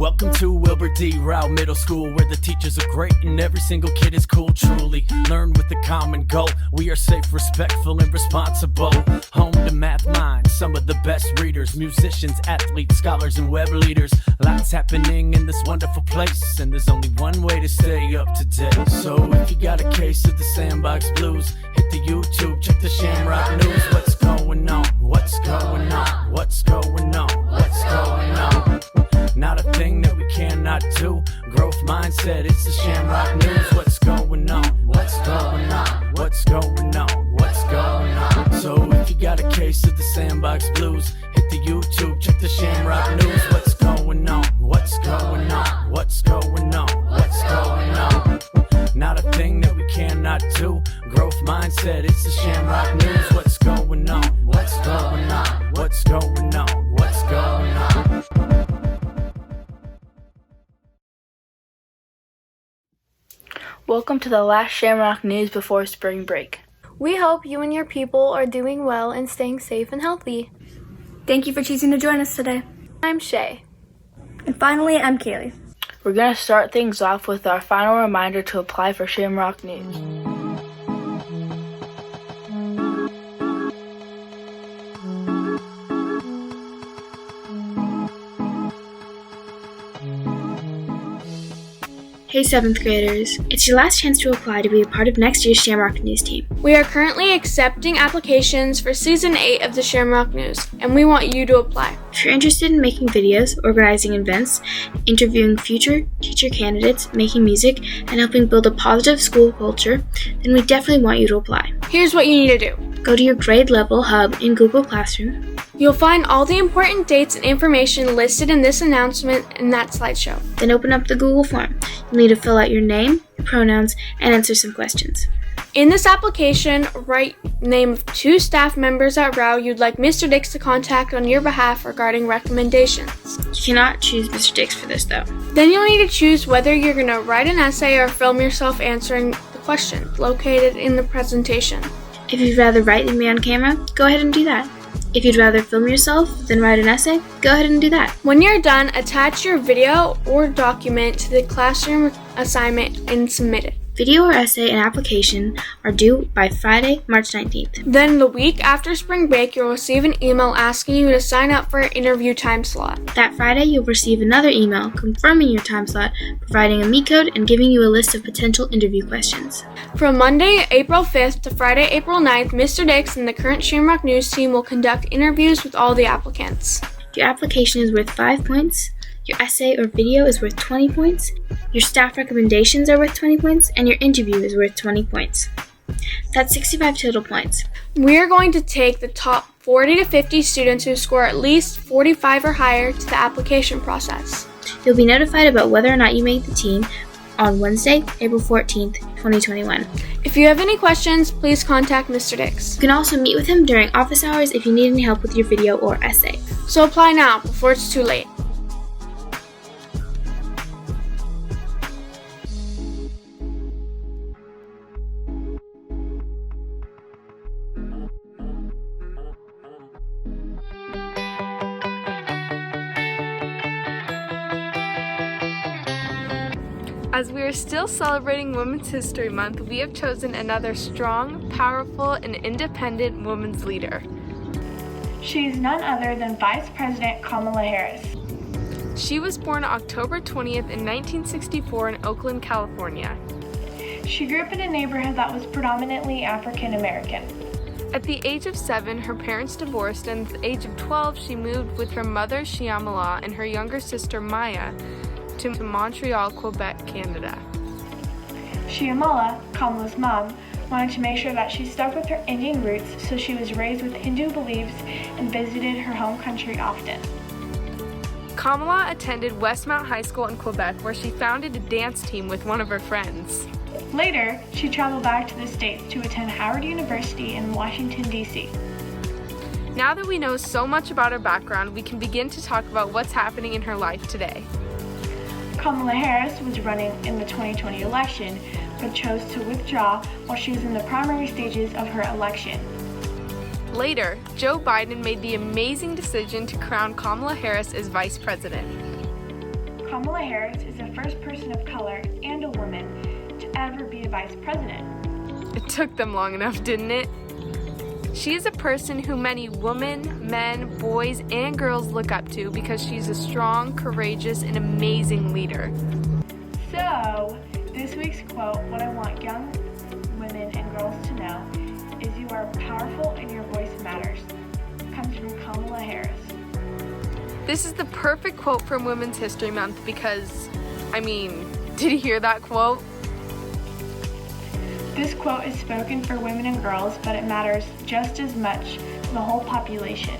Welcome to Wilbur D. Rowe Middle School, where the teachers are great and every single kid is cool. Truly learn with a common goal. We are safe, respectful, and responsible. Home to math minds, some of the best readers, musicians, athletes, scholars, and web leaders. Lots happening in this wonderful place, and there's only one way to stay up to date. So if you got a case of the Sandbox Blues, hit the YouTube, check the Shamrock News. What's going on? What's going on? What's going on? What's going on? Not a thing that we cannot do. Growth mindset, it's the Shamrock News. What's going on? What's going on? What's going on? What's going on? So if you got a case of the Sandbox Blues, hit the YouTube, check the Shamrock News. What's going on? What's going on? What's going on? What's going on? Not a thing that we cannot do. Growth mindset, it's the Shamrock News. What's going on? What's going on? What's going on? What's going on? Welcome to the last Shamrock News before spring break. We hope you and your people are doing well and staying safe and healthy. Thank you for choosing to join us today. I'm Shay. And finally, I'm Kaylee. We're going to start things off with our final reminder to apply for Shamrock News. Hey 7th graders, it's your last chance to apply to be a part of next year's Shamrock News team. We are currently accepting applications for Season 8 of the Shamrock News, and we want you to apply. If you're interested in making videos, organizing events, interviewing future teacher candidates, making music, and helping build a positive school culture, then we definitely want you to apply. Here's what you need to do. Go to your grade level hub in Google Classroom. You'll find all the important dates and information listed in this announcement in that slideshow. Then open up the Google form. You'll need to fill out your name, your pronouns, and answer some questions. In this application, write name of 2 staff members at Rowe you'd like Mr. Dix to contact on your behalf regarding recommendations. You cannot choose Mr. Dix for this though. Then you'll need to choose whether you're going to write an essay or film yourself answering the question located in the presentation. If you'd rather write than be on camera, go ahead and do that. If you'd rather film yourself than write an essay, go ahead and do that. When you're done, attach your video or document to the classroom assignment and submit it. Video or essay and application are due by Friday, March 19th. Then the week after spring break, you'll receive an email asking you to sign up for an interview time slot. That Friday, you'll receive another email confirming your time slot, providing a me code, and giving you a list of potential interview questions. From Monday, April 5th to Friday, April 9th, Mr. Dix and the current Shamrock News team will conduct interviews with all the applicants. Your application is worth 5 points. Your essay or video is worth 20 points, your staff recommendations are worth 20 points, and your interview is worth 20 points. That's 65 total points. We are going to take the top 40 to 50 students who score at least 45 or higher to the application process. You'll be notified about whether or not you made the team on Wednesday, April 14th, 2021. If you have any questions, please contact Mr. Dix. You can also meet with him during office hours if you need any help with your video or essay. So apply now before it's too late. As we are still celebrating Women's History Month, we have chosen another strong, powerful, and independent women's leader. She is none other than Vice President Kamala Harris. She was born October 20th in 1964 in Oakland, California. She grew up in a neighborhood that was predominantly African American. At the age of 7, her parents divorced, and at the age of 12, she moved with her mother, Shyamala, and her younger sister, Maya, to Montreal, Quebec, Canada. Shyamala, Kamala's mom, wanted to make sure that she stuck with her Indian roots, so she was raised with Hindu beliefs and visited her home country often. Kamala attended Westmount High School in Quebec, where she founded a dance team with one of her friends. Later, she traveled back to the States to attend Howard University in Washington, D.C. Now that we know so much about her background, we can begin to talk about what's happening in her life today. Kamala Harris was running in the 2020 election, but chose to withdraw while she was in the primary stages of her election. Later, Joe Biden made the amazing decision to crown Kamala Harris as vice president. Kamala Harris is the first person of color and a woman to ever be a vice president. It took them long enough, didn't it? She is a person who many women, men, boys, and girls look up to because she's a strong, courageous, and amazing leader. So, this week's quote, what I want young women and girls to know, is you are powerful and your voice matters. Comes from Kamala Harris. This is the perfect quote from Women's History Month because, did you hear that quote? This quote is spoken for women and girls, but it matters just as much to the whole population.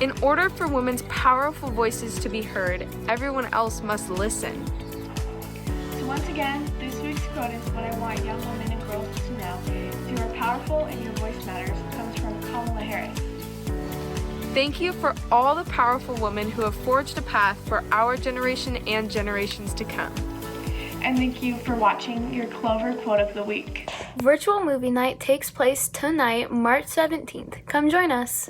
In order for women's powerful voices to be heard, everyone else must listen. So once again, this week's quote is what I want young women and girls to know. You are powerful and your voice matters. Comes from Kamala Harris. Thank you for all the powerful women who have forged a path for our generation and generations to come. And thank you for watching your Clover Quote of the Week. Virtual movie night takes place tonight, March 17th. Come join us.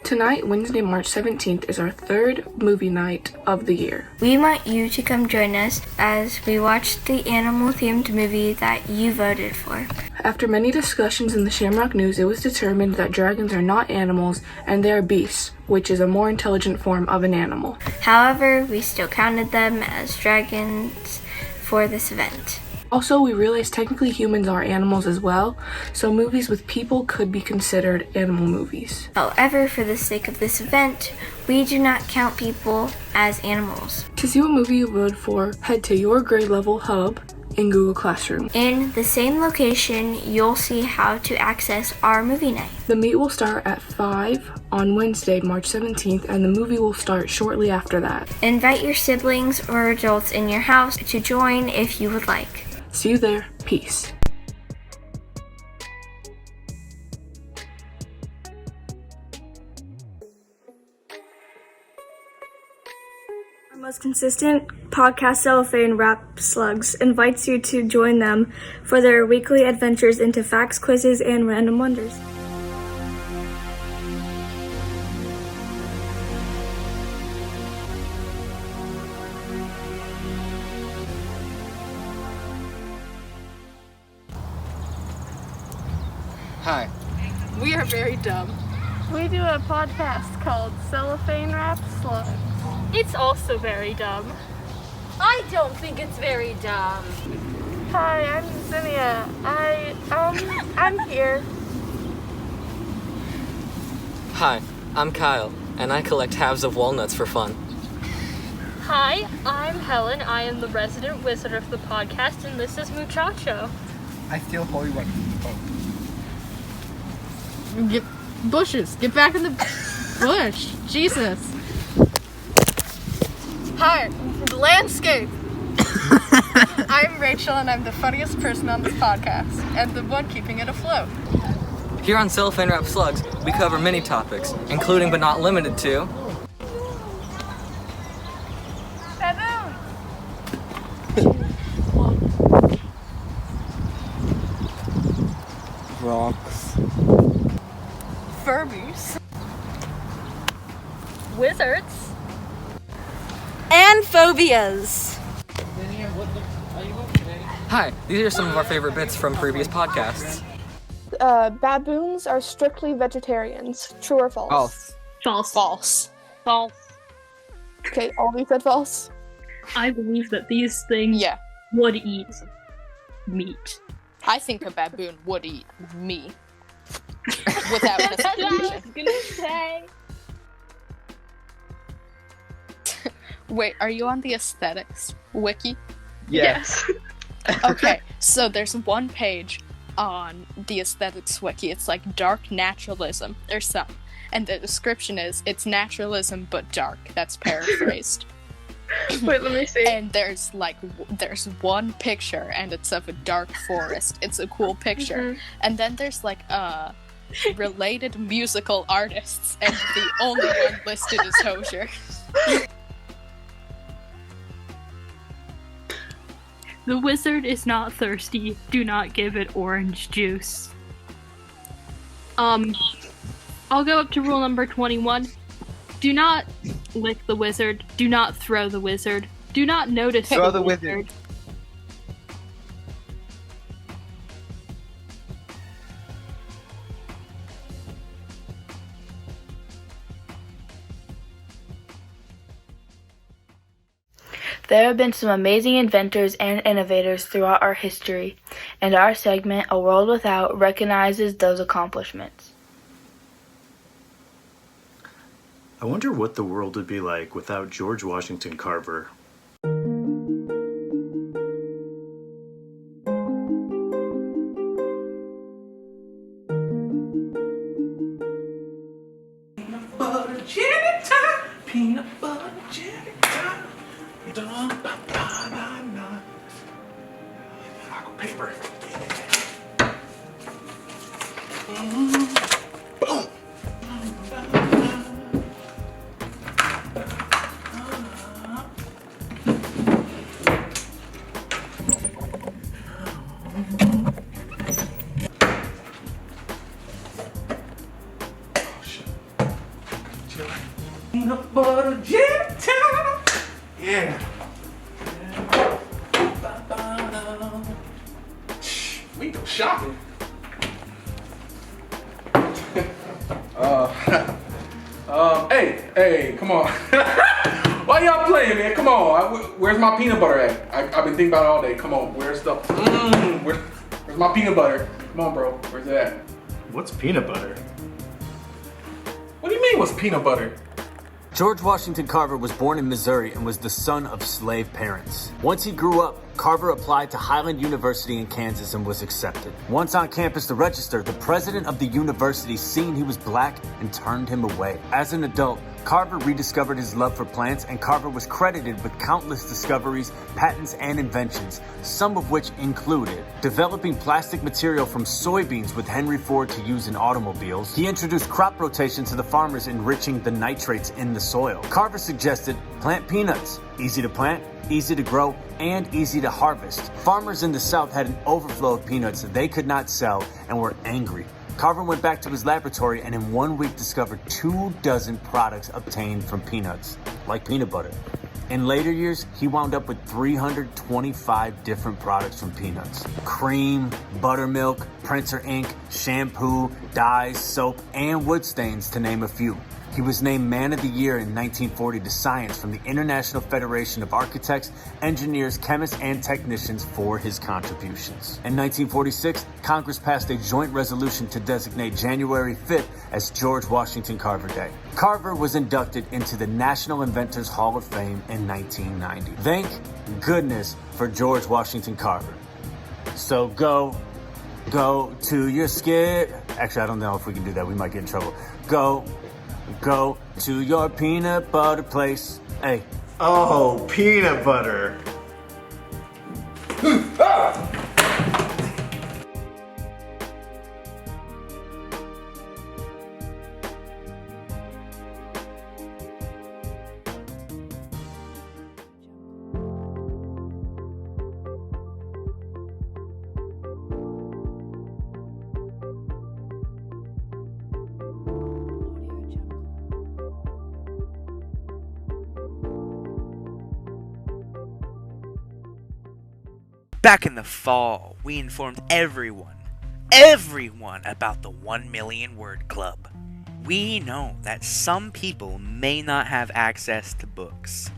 Tonight, Wednesday, March 17th, is our third movie night of the year. We want you to come join us as we watch the animal-themed movie that you voted for. After many discussions in the Shamrock News, it was determined that dragons are not animals and they are beasts, which is a more intelligent form of an animal. However, we still counted them as dragons for this event. Also, we realized technically humans are animals as well, so movies with people could be considered animal movies. However, for the sake of this event, we do not count people as animals. To see what movie you voted for, head to your grade level hub in Google Classroom. In the same location, you'll see how to access our movie night. The meet will start at 5 on Wednesday, March 17th, and the movie will start shortly after that. Invite your siblings or adults in your house to join if you would like. See you there. Peace. Our most consistent podcast, Cellophane Wrap Slugs, invites you to join them for their weekly adventures into facts, quizzes, and random wonders. Hi. We are very dumb. We do a podcast called Cellophane Wrap Slugs. It's also very dumb. I don't think it's very dumb. Hi, I'm Zinnia. I'm here. Hi, I'm Kyle, and I collect halves of walnuts for fun. Hi, I'm Helen. I am the resident wizard of the podcast, and this is Muchacho. I steal holy weapons from the boat. Get bushes. Get back in the bush. Jesus. Hi, landscape. I'm Rachel, and I'm the funniest person on this podcast, and the one keeping it afloat. Here on Cellophane Wrap Slugs, we cover many topics, including but not limited to Baboon. Rocks. Furbies. Wizards. And phobias. Hi, these are some of our favorite bits from previous podcasts. Baboons are strictly vegetarians. True or false? False. False. False. False. Okay, all of you said false. I believe that these things would eat meat. I think a baboon would eat me. Without hesitation. I was gonna say. Wait, are you on the aesthetics wiki? Yes. Okay, so there's one page on the aesthetics wiki. It's like dark naturalism or something. And the description is, it's naturalism but dark. That's paraphrased. Wait, let me see. And there's one picture and it's of a dark forest. It's a cool picture. Mm-hmm. And then there's like related musical artists, and the only one listed is Hosier. The wizard is not thirsty. Do not give it orange juice. I'll go up to rule number 21. Do not lick the wizard. Do not throw the wizard. Do not notice Throw the the wizard. wizard. There have been some amazing inventors and innovators throughout our history, and our segment, A World Without, recognizes those accomplishments. I wonder what the world would be like without George Washington Carver. Peanut butter jelly time. Peanut butter jelly time. I go paper. Boom. Peanut butter jelly time. Yeah. We go shopping. Hey, come on. Why y'all playing, man? Come on. Where's my peanut butter at? I've been thinking about it all day. Come on. Where's the? Where's my peanut butter? Come on, bro. Where's it at? What's peanut butter? What do you mean? What's peanut butter? George Washington Carver was born in Missouri and was the son of slave parents. Once he grew up, Carver applied to Highland University in Kansas and was accepted. Once on campus to register, the president of the university seen he was black and turned him away. As an adult, Carver rediscovered his love for plants, and Carver was credited with countless discoveries, patents, and inventions, some of which included developing plastic material from soybeans with Henry Ford to use in automobiles. He introduced crop rotation to the farmers, enriching the nitrates in the soil. Carver suggested plant peanuts, easy to plant, easy to grow, and easy to harvest. Farmers in the South had an overflow of peanuts that they could not sell and were angry. Carver went back to his laboratory and in 1 week discovered 24 products obtained from peanuts, like peanut butter. In later years, he wound up with 325 different products from peanuts. Cream, buttermilk, printer ink, shampoo, dyes, soap, and wood stains, to name a few. He was named Man of the Year in 1940 to Science from the International Federation of Architects, Engineers, Chemists, and Technicians for his contributions. In 1946, Congress passed a joint resolution to designate January 5th as George Washington Carver Day. Carver was inducted into the National Inventors Hall of Fame in 1990. Thank goodness for George Washington Carver. So go to your skid. Actually, I don't know if we can do that. We might get in trouble. Go to your peanut butter place. Hey. Oh, peanut butter. Back in the fall, we informed everyone about the 1 Million Word Club. We know that some people may not have access to books,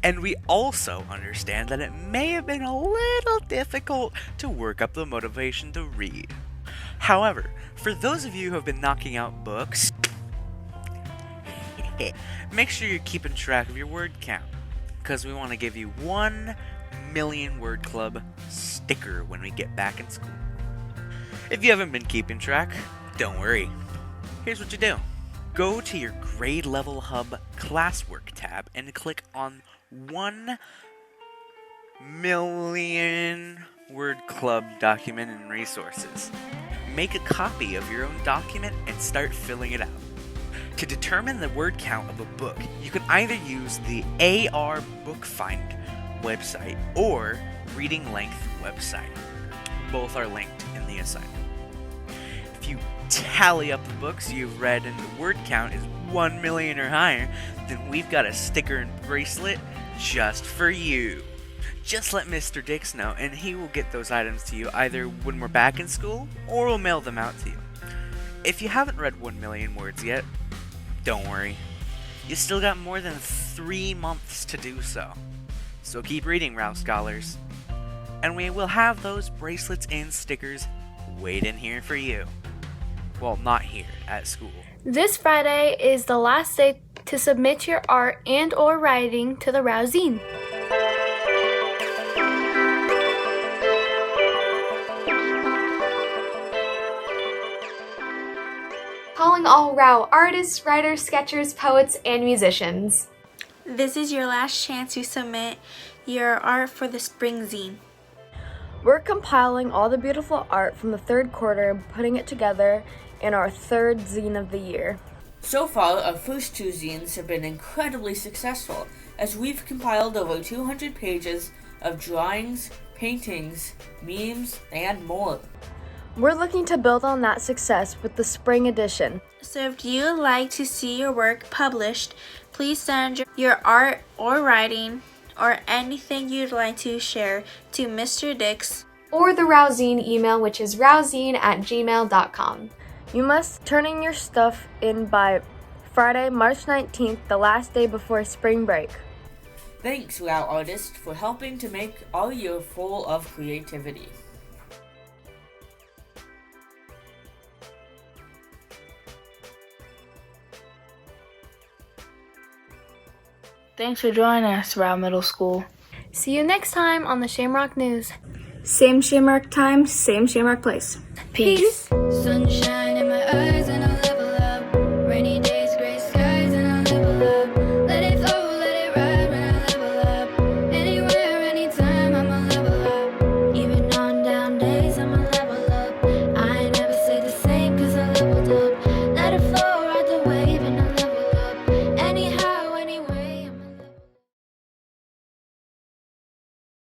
and we also understand that it may have been a little difficult to work up the motivation to read. However, for those of you who have been knocking out books, make sure you're keeping track of your word count, because we want to give you 1 Million Word Club sticker when we get back in school. If you haven't been keeping track, don't worry. Here's what you do. Go to your Grade Level Hub Classwork tab and click on 1 Million Word Club document and resources. Make a copy of your own document and start filling it out. To determine the word count of a book, you can either use the AR Bookfind website or reading length website. Both are linked in the assignment. If you tally up the books you've read and the word count is 1 million or higher, then we've got a sticker and bracelet just for you. Just let Mr. Dix know and he will get those items to you either when we're back in school or we'll mail them out to you. If you haven't read 1 million words yet, don't worry. You still got more than 3 months to do so. So keep reading, Rowe Scholars. And we will have those bracelets and stickers waiting here for you. Well, not here, at school. This Friday is the last day to submit your art and or writing to the Rowe Zine. Calling all Rowe artists, writers, sketchers, poets, and musicians. This is your last chance to submit your art for the spring zine. We're compiling all the beautiful art from the third quarter and putting it together in our third zine of the year. So far, our first 2 zines have been incredibly successful, as we've compiled over 200 pages of drawings, paintings, memes, and more. We're looking to build on that success with the spring edition. So if you'd like to see your work published, please send your art or writing or anything you'd like to share to Mr. Dix or the Rowe Zine email, which is rowzine@gmail.com. You must turn in your stuff in by Friday, March 19th, the last day before spring break. Thanks, Rowe artists, for helping to make our year full of creativity. Thanks for joining us, Rowe Middle School. See you next time on the Shamrock News. Same Shamrock time, same Shamrock place. Peace. Sunshine in my eyes.